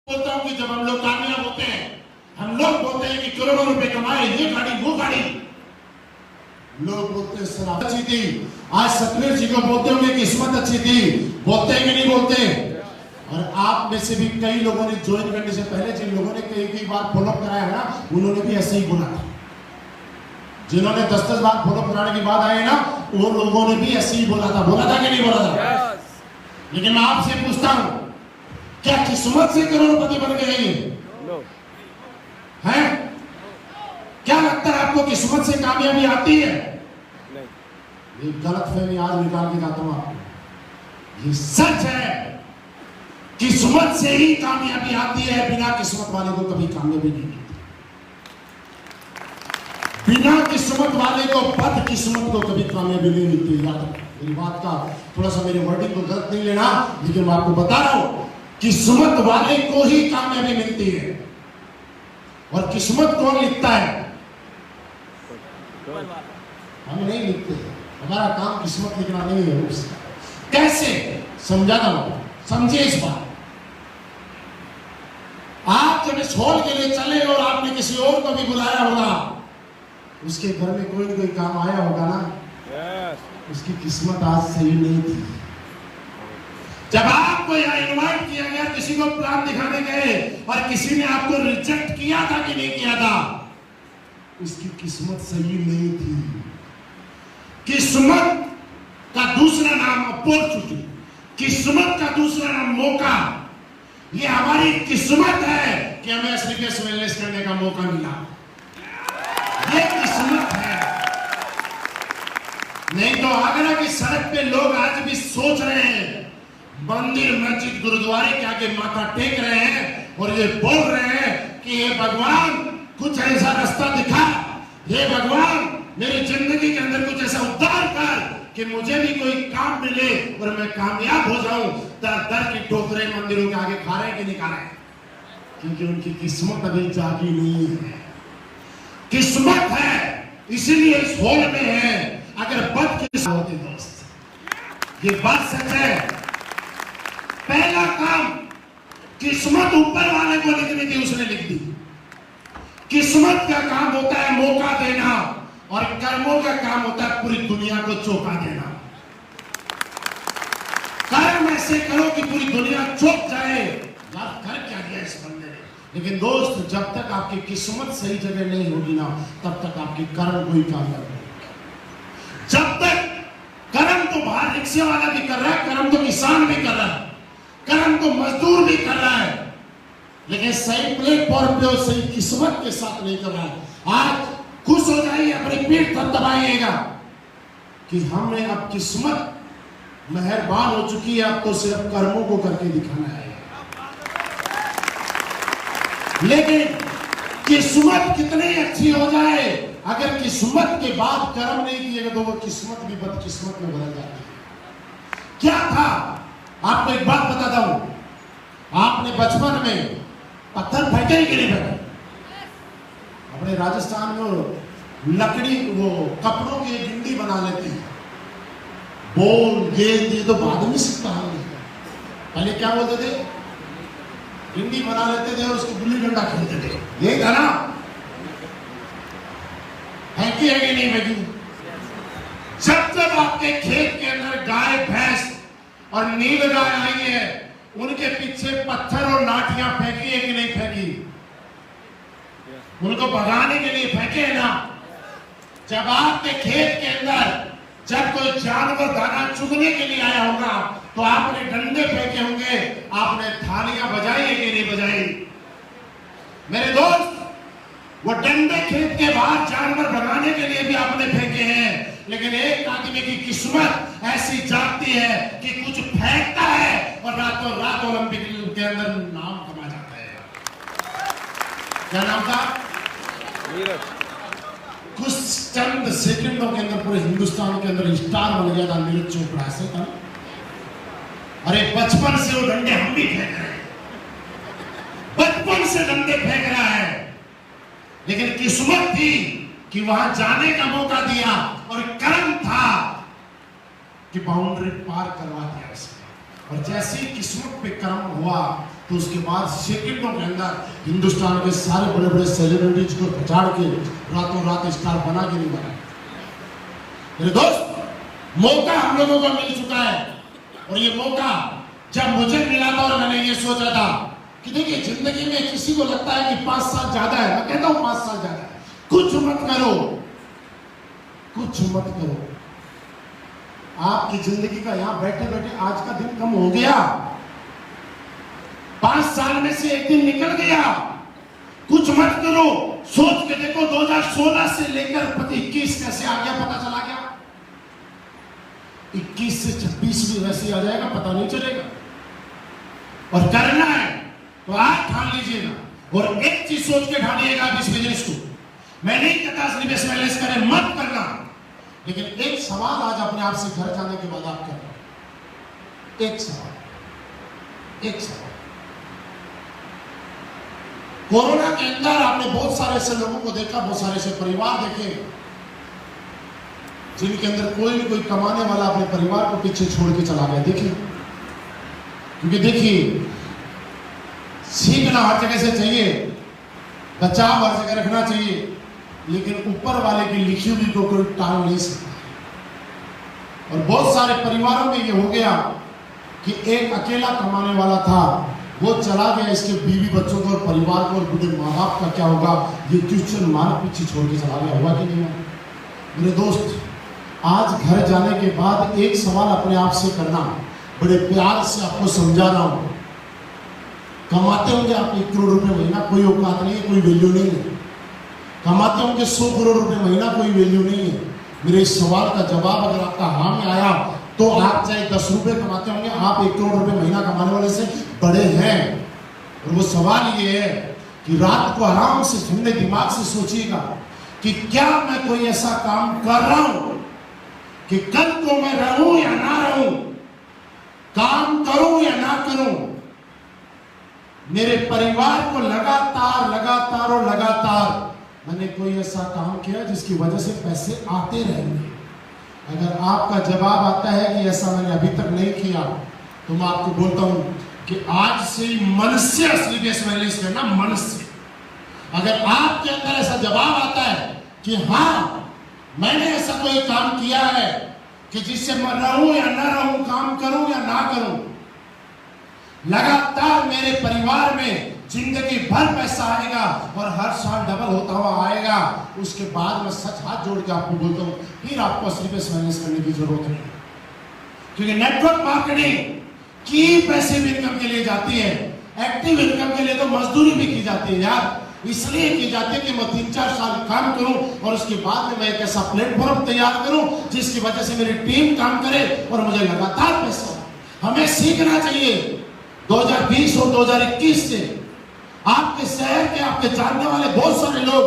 बोलता हूं कि जब हम लोग कामयाब होते हैं, हम लोग बोलते हैं कि करोड़ों रुपए कमाए, ये गाड़ी वो गाड़ी, लोग बोलते हैं सर अच्छी थी। आज सतवीर जी को बोलते होंगे किस्मत अच्छी थी, बोलते हैं कि नहीं बोलते? और आप में से भी कई लोगों ने ज्वाइन करने से पहले जिन लोगों ने कई बार फॉलोअप कराया है ना, उन्होंने भी ऐसे ही बोला था। जिन्होंने 10-10 बार फॉलोअप कराने के बाद आए ना, वो लोगों ने भी ऐसे ही बोला था कि नहीं बोला था? लेकिन मैं आपसे पूछता हूं, क्या किस्मत से करोड़पति बन गए ये? हैं? क्या लगता है आपको किस्मत से कामयाबी आती है? ये गलत फहमी आज निकाल के जाता हूं आपको। ये सच है, किस्मत से ही कामयाबी आती है, बिना किस्मत वाले को कभी कामयाबी नहीं मिलती। बिना किस्मत वाले को बदकिस्मत को कभी कामयाबी नहीं मिलती। याद रखो मेरी बात का, थोड़ा सा मेरी वर्डिंग को गलत नहीं लेना, लेकिन मैं आपको बता रहा हूं किस्मत वाले को ही कामयाबी मिलती है। और किस्मत कौन लिखता है? हम नहीं लिखते, हमारा काम किस्मत लिखना नहीं है। कैसे समझाना होगा, समझिए इस बात। आप जब इस हॉल के लिए चले और आपने किसी और को भी बुलाया होगा, उसके घर में कोई न कोई काम आया होगा ना, उसकी किस्मत आज सही नहीं थी। जब आपको यहाँ इनवाइट किया गया, किसी को प्लान दिखाने गए और किसी ने आपको रिजेक्ट किया था कि नहीं किया था, उसकी किस्मत सही नहीं थी। किस्मत का दूसरा नाम अपॉर्चुनिटी, किस्मत का दूसरा नाम मौका। ये हमारी किस्मत है कि हमें श्रीकेश वेलनेस करने का मौका मिला, ये किस्मत है। नहीं तो आगरा की सड़क पे लोग आज भी सोच रहे हैं, मंदिर मस्जिद गुरुद्वारे के आगे माथा टेक रहे हैं और ये बोल रहे हैं कि ये भगवान कुछ ऐसा रास्ता दिखा, ये भगवान मेरी जिंदगी के अंदर कुछ ऐसा उद्धार कर कि मुझे भी कोई काम मिले और मैं कामयाब हो जाऊं। दर दर की ठोकरें मंदिरों के आगे खा रहे हैं कि नहीं खा रहे? क्योंकि उनकी किस्मत अभी जागी नहीं है। किस्मत है इसीलिए इस हॉल में है। अगर बदकिस्मत होते दोस्त, ये बात सच है। पहला काम किस्मत ऊपर वाले को लिखनी थी, उसने लिख दी। किस्मत का काम होता है मौका देना, और कर्मों का काम होता है पूरी दुनिया को चौंका देना। कर्म ऐसे करो कि पूरी दुनिया चौंक जाए, यार कर क्या दिया इस बंदे ने। लेकिन दोस्त, जब तक आपकी किस्मत सही जगह नहीं होगी ना, तब तक आपकी कर्म कोई काम नहीं। जब तक कर्म तो बाहर रिक्शे वाला भी कर रहा है, कर्म तो किसान भी कर रहा है, कर्म तो मजदूर भी कर रहा है, लेकिन सही प्लेटफॉर्म पे और सही किस्मत के साथ नहीं कर रहा है। आज खुश हो जाइए, अपनी पीठ दबाइएगा कि हमने अब किस्मत मेहरबान हो चुकी है, अब तो सिर्फ कर्मों को करके दिखाना है। लेकिन किस्मत कितनी अच्छी हो जाए, अगर किस्मत के बाद कर्म नहीं किएगा तो वो किस्मत भी बदकिस्मत में बदल जाती है। क्या था, आपको एक बात बताता हूं, आपने बचपन में पत्थर फेंके कि नहीं फेंके? अपने राजस्थान में लकड़ी वो कपड़ों की गिंडी बना लेती है, बोल गेंद, ये तो बाद में सीखता है। पहले क्या बोलते थे? गिंडी बना लेते थे और उसको गुल्ली डंडा खेलते थे, ये था ना। फेंकी है कि नहीं फेंकी? जब जब आपके खेत के अंदर गाय भैंस और नील गाय आई है, उनके पीछे पत्थर और लाठियां फेंकी है कि नहीं फेंकी? उनको भगाने के लिए फेंके ना। जब आपके खेत के अंदर जब कोई जानवर दाना चुगने के लिए आया होगा, तो आपने डंडे फेंके होंगे, आपने थालियां बजाई है कि नहीं बजाई? मेरे दोस्त, वो डंडे खेत के बाहर जानवर भगाने के लिए भी आपने फेंके हैं, लेकिन एक आदमी की किस्मत ऐसी जागती है कि कुछ फेंकता है और रातों रात ओलंपिक के अंदर नाम कमा जाता है। क्या नाम था? कुछ चंद सेकंडों के अंदर पूरे हिंदुस्तान के अंदर स्टार बन गया था नीरज चोपड़ा से था। अरे बचपन से वो डंडे हम भी फेंक रहे हैं, बचपन से डंडे फेंक रहा है, लेकिन किस्मत थी कि वहां जाने का मौका दिया, और कर्म था कि बाउंड्री पार करवा दिया उसने। और जैसे ही किस्मत पे कर्म हुआ तो उसके बाद सेकंडों के अंदर हिंदुस्तान के सारे बड़े बड़े सेलिब्रिटीज को पछाड़ के रातों रात स्टार बना के नहीं बनाया। मेरे दोस्त, मौका हम लोगों को मिल चुका है, और ये मौका जब मुझे मिला था और मैंने ये सोचा था कि देखिए जिंदगी में किसी को लगता है कि 5 साल ज्यादा है, मैं कहता हूं 5 साल ज्यादा है, कुछ मत करो, कुछ मत करो। आपकी जिंदगी का यहां बैठे बैठे आज का दिन कम हो गया, 5 साल में से एक दिन निकल गया, कुछ मत करो। सोच के देखो 2016 से लेकर 21 कैसे आ गया, पता चला गया। 21 से 26 भी वैसे आ जाएगा, पता नहीं चलेगा। और करना है तो आज ठान लीजिएगा, और एक चीज सोच के ठानिएगा इस बिजनेस को। मैं नहीं कहता निवेश मैनेज करें, मत करना, लेकिन एक सवाल आज अपने आप से घर जाने के बाद आप कर, एक सवाल, एक सवाल। कोरोना के अंदर आपने बहुत सारे ऐसे लोगों को देखा, बहुत सारे ऐसे परिवार देखे जिनके अंदर कोई भी कोई कमाने वाला अपने परिवार को पीछे छोड़ के चला गया। देखिए, क्योंकि देखिए सीखना हर जगह से चाहिए, बचाव हर जगह रखना चाहिए, लेकिन ऊपर वाले की लिखी हुई को कोई टाल नहीं सकता। और बहुत सारे परिवारों में ये हो गया कि एक अकेला कमाने वाला था, वो चला गया, इसके बीवी बच्चों को और परिवार को और बुढ़े माँ बाप का क्या होगा, ये क्वेश्चन मार्क पीछे छोड़ के चला गया। हुआ कि नहीं? मेरे दोस्त, आज घर जाने के बाद एक सवाल अपने आप से करना, बड़े प्यार से आपको समझा रहा हूं। कमाते होंगे आप 1 करोड़ रुपए महीना, कोई औकात नहीं है, कोई वैल्यू नहीं है। कमाते होंगे 100 करोड़ रुपए महीना, कोई वैल्यू नहीं है। मेरे इस सवाल का जवाब अगर आपका हाँ में आया तो आप चाहे 10 रुपए कमाते होंगे, आप 1 करोड़ रुपए महीना कमाने वाले से बड़े हैं। और वो सवाल ये है कि रात को आराम से ठंडे दिमाग से सोचिएगा कि क्या मैं कोई ऐसा काम कर रहा हूं कि कल को मैं रहूं या ना रहूं, काम करूं या ना करूं, मेरे परिवार को लगातार लगातार और लगातार मैंने कोई ऐसा काम किया जिसकी वजह से पैसे आते रहेंगे। अगर आपका जवाब आता है कि ऐसा मैंने अभी तक नहीं किया, तो मैं आपको बोलता हूं कि आज से मन से असली बेस मैनेज करना, मन से। अगर आपके अंदर ऐसा जवाब आता है कि हाँ मैंने ऐसा कोई काम किया है कि जिससे मैं रहूं या ना रहूं, काम करूं या ना करूं, लगातार मेरे परिवार में जिंदगी भर पैसा आएगा और हर साल डबल होता हुआ आएगा, उसके बाद मैं सच हाथ जोड़ के आपको बोलता हूं, फिर आपको असली बेस मैनेज करने की जरूरत है। क्योंकि नेटवर्क मार्केटिंग की पैसिव इनकम के लिए जाती है, एक्टिव इनकम के लिए तो मजदूरी भी की जाती है यार। इसलिए की जाती है कि मैं 3-4 साल काम करूं और उसके बाद में मैं एक ऐसा प्लेटफॉर्म तैयार करूं जिसकी वजह से मेरी टीम काम करे और मुझे लगातार पैसा। हमें सीखना चाहिए 2020 और 2021 से। आपके शहर के, आपके जानने वाले बहुत सारे लोग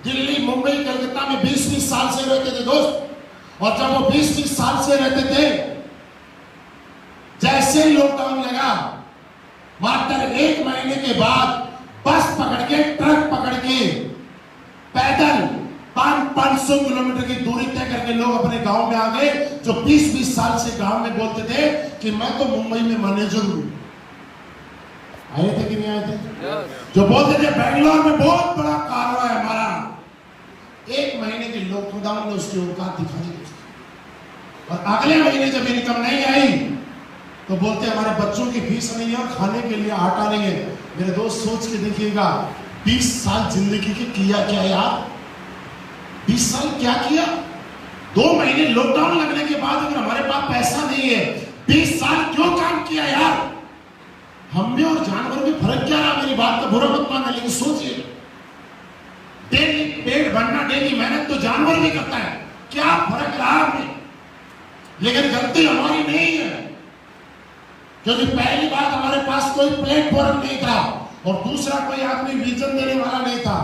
दिल्ली, मुंबई, कलकत्ता में 20-20 साल से रहते थे दोस्त, और जब वो 20-20 साल से रहते थे, जैसे ही लॉकडाउन लगा, मात्र 1 महीने के बाद बस पकड़ के, ट्रक पकड़ के, पैदल 500 किलोमीटर की दूरी तय करके लोग अपने गांव में आ गए। जो 20-20 साल से गांव में बोलते थे कि मैं तो मुंबई में मैनेजर हूं, आए थे कि नहीं आए थे? जो बोलते थे बेंगलोर में बहुत बड़ा कारवा है हमारा, 1 महीने के लॉकडाउन ने उसकी औकात दिखा दी। और अगले महीने जब इनकम नहीं आई तो बोलते हमारे बच्चों की फीस नहीं है और खाने के लिए आटा नहीं है। मेरे दोस्त सोच के देखिएगा, 20 साल जिंदगी के किया क्या यार? 20 साल क्या किया? 2 महीने लॉकडाउन लगने के बाद अगर हमारे पास पैसा नहीं है, 20 साल क्यों काम किया यार? हम में और जानवर में फर्क क्या रहा? मेरी बात का बुरा मत मानना, लेकिन सोचिए, डेली पेट भरना, डेली मेहनत तो जानवर भी करता है, क्या फर्क रहा हमें? लेकिन गलती हमारी नहीं है, क्योंकि पहली बात हमारे पास कोई प्लेटफॉर्म नहीं था, और दूसरा कोई आदमी विजन देने वाला नहीं था।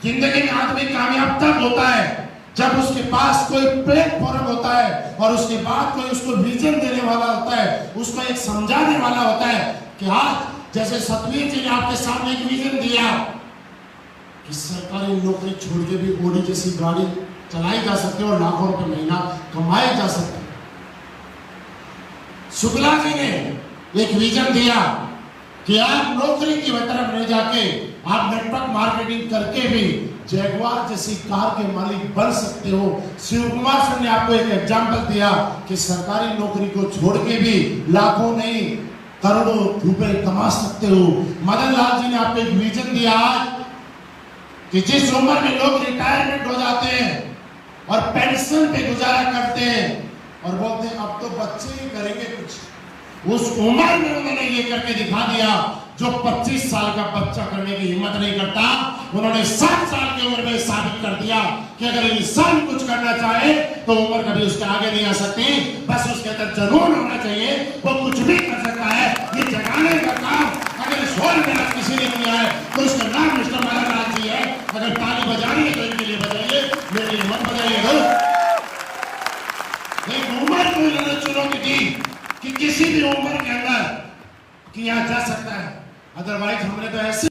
जिंदगी में आदमी कामयाब तब होता है जब उसके पास कोई प्लेटफॉर्म होता है और उसके बाद कोई उसको विजन देने वाला होता है, उसको एक समझाने वाला होता है कि आज जैसे सतवीर जी ने आपके सामने एक विजन दिया कि सरकारी नौकरी छोड़ के भी ऑडी जैसी गाड़ी चलाई जा सकती है और लाखों रुपए महीना कमाए जा सकते हैं। शुक्ला जी ने एक विजन दिया कि आप नौकरी की तरफ नहीं जाके आप नेटवर्क मार्केटिंग करके भी जैगवार जैसी कार के मालिक बन सकते हो। शिव कुमार सर ने आपको एक एग्जाम्पल दिया कि सरकारी नौकरी को छोड़ के भी लाखों नहीं करोड़ों रुपए कमा सकते हो। मदन लाल जी ने आपको एक विजन दिया आज कि जिस उम्र में लोग रिटायरमेंट हो जाते हैं और पेंशन पे गुजारा करते हैं और बोलते हैं अब तो बच्चे ही करेंगे कुछ, उस उम्र में उन्होंने ये करके दिखा दिया जो 25 साल का बच्चा करने की हिम्मत नहीं करता। उन्होंने 7 साल की उम्र में साबित कर दिया कि अगर इंसान कुछ करना चाहे तो उम्र कभी उसके आगे नहीं आ सकती, बस उसके अंदर जुनून होना चाहिए, वो कुछ भी कर सकता है। ये जगाने का काम अगर इस हॉल में आज किसी ने किया है तो उसका नाम मिस्टर मदन लाल जी है। अगर ताली बजानी है तो इनके लिए बजाइए, मेरे लिए मत बजाइए। एक उम्र को इन्होंने चुनौती दी कि किसी भी उम्र के अंदर किया जा सकता है, अदरवाइज हमने तो ऐसे